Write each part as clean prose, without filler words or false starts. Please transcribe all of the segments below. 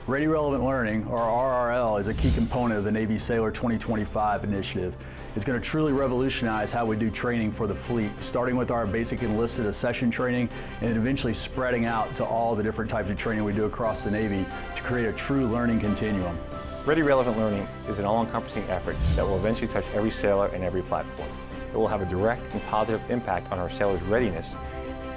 Ready Relevant Learning, or RRL, is a key component of the Navy Sailor 2025 initiative. It's going to truly revolutionize how we do training for the fleet, starting with our basic enlisted accession training and eventually spreading out to all the different types of training we do across the Navy to create a true learning continuum. Ready Relevant Learning is an all-encompassing effort that will eventually touch every sailor and every platform. It will have a direct and positive impact on our sailors' readiness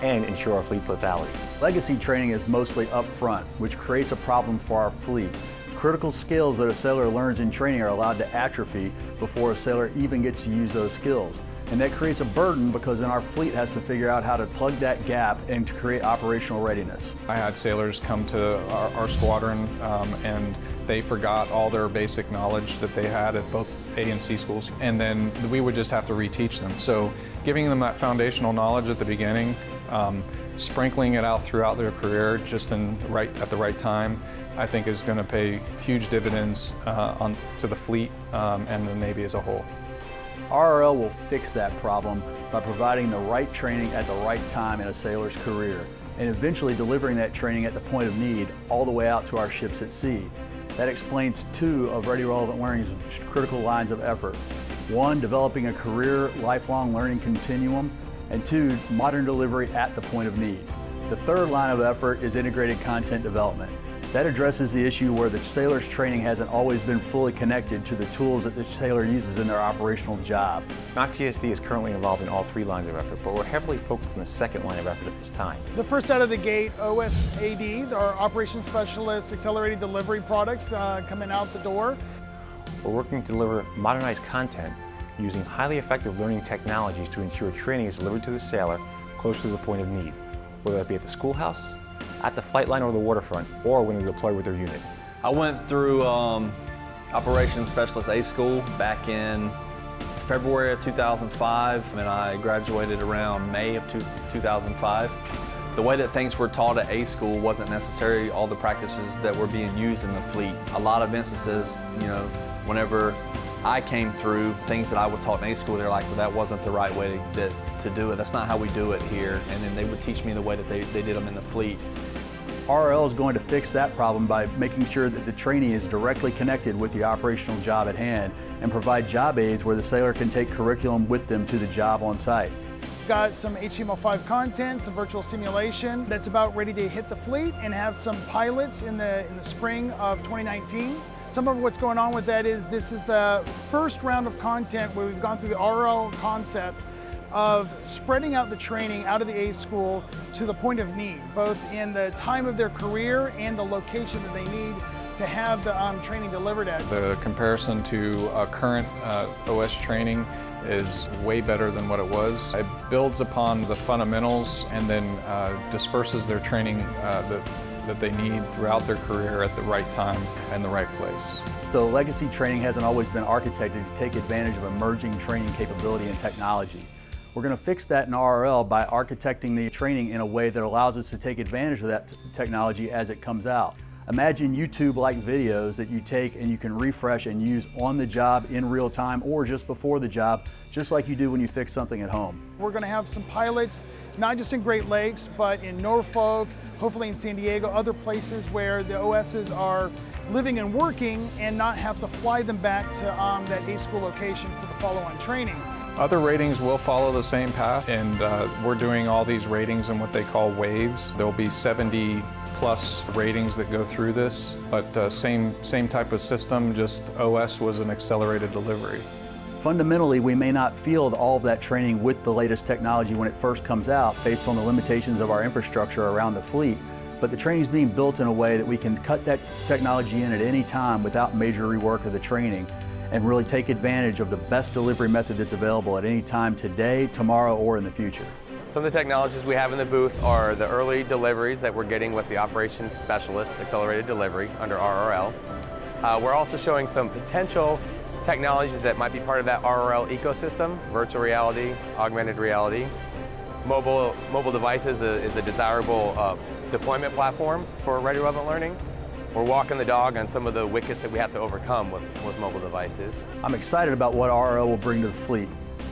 and ensure our fleet's lethality. Legacy training is mostly upfront, which creates a problem for our fleet. Critical skills that a sailor learns in training are allowed to atrophy before a sailor even gets to use those skills. And that creates a burden because then our fleet has to figure out how to plug that gap and to create operational readiness. I had sailors come to our squadron and they forgot all their basic knowledge that they had at both A and C schools, and then we would just have to reteach them. So giving them that foundational knowledge at the beginning, sprinkling it out throughout their career just at the right time, I think is going to pay huge dividends to the fleet and the Navy as a whole. RRL will fix that problem by providing the right training at the right time in a sailor's career and eventually delivering that training at the point of need all the way out to our ships at sea. That explains two of Ready Relevant Learning's critical lines of effort. One, developing a career lifelong learning continuum, and two, modern delivery at the point of need. The third line of effort is integrated content development. That addresses the issue where the sailor's training hasn't always been fully connected to the tools that the sailor uses in their operational job. NAWCTSD is currently involved in all three lines of effort, but we're heavily focused on the second line of effort at this time. The first out of the gate, OSAD, our Operations Specialist Accelerated Delivery products coming out the door. We're working to deliver modernized content using highly effective learning technologies to ensure training is delivered to the sailor close to the point of need, whether that be at the schoolhouse, at the flight line or the waterfront, or when they deploy with their unit. I went through Operations Specialist A School back in February of 2005, and I graduated around May of 2005. The way that things were taught at A School wasn't necessarily all the practices that were being used in the fleet. A lot of instances, whenever I came through, things that I was taught in A School, they're like, well, that wasn't the right way to do it. That's not how we do it here. And then they would teach me the way that they did them in the fleet. RRL is going to fix that problem by making sure that the training is directly connected with the operational job at hand and provide job aids where the sailor can take curriculum with them to the job on site. Got some HTML5 content, some virtual simulation that's about ready to hit the fleet, and have some pilots in the spring of 2019. Some of what's going on with that is this is the first round of content where we've gone through the RRL concept of spreading out the training out of the A School to the point of need, both in the time of their career and the location that they need to have the training delivered at. The comparison to current OS training is way better than what it was. It builds upon the fundamentals and then disperses their training that they need throughout their career at the right time and the right place. So legacy training hasn't always been architected to take advantage of emerging training capability and technology. We're going to fix that in RRL by architecting the training in a way that allows us to take advantage of that technology as it comes out. Imagine YouTube-like videos that you take and you can refresh and use on the job in real time or just before the job, just like you do when you fix something at home. We're going to have some pilots, not just in Great Lakes, but in Norfolk, hopefully in San Diego, other places where the OSs are living and working and not have to fly them back to that A School location for the follow-on training. Other ratings will follow the same path, and we're doing all these ratings in what they call waves. There'll be 70 plus ratings that go through this, but same type of system, just OS was an accelerated delivery. Fundamentally, we may not field all of that training with the latest technology when it first comes out based on the limitations of our infrastructure around the fleet, but the training is being built in a way that we can cut that technology in at any time without major rework of the training and really take advantage of the best delivery method that's available at any time today, tomorrow, or in the future. Some of the technologies we have in the booth are the early deliveries that we're getting with the Operations Specialist Accelerated Delivery under RRL. We're also showing some potential technologies that might be part of that RRL ecosystem: virtual reality, augmented reality. Mobile devices is a desirable deployment platform for Ready Relevant Learning. We're walking the dog on some of the wickets that we have to overcome with mobile devices. I'm excited about what RRL will bring to the fleet.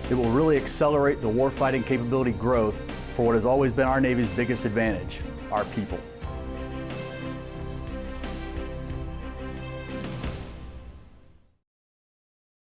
It will really accelerate the warfighting capability growth for what has always been our Navy's biggest advantage, our people.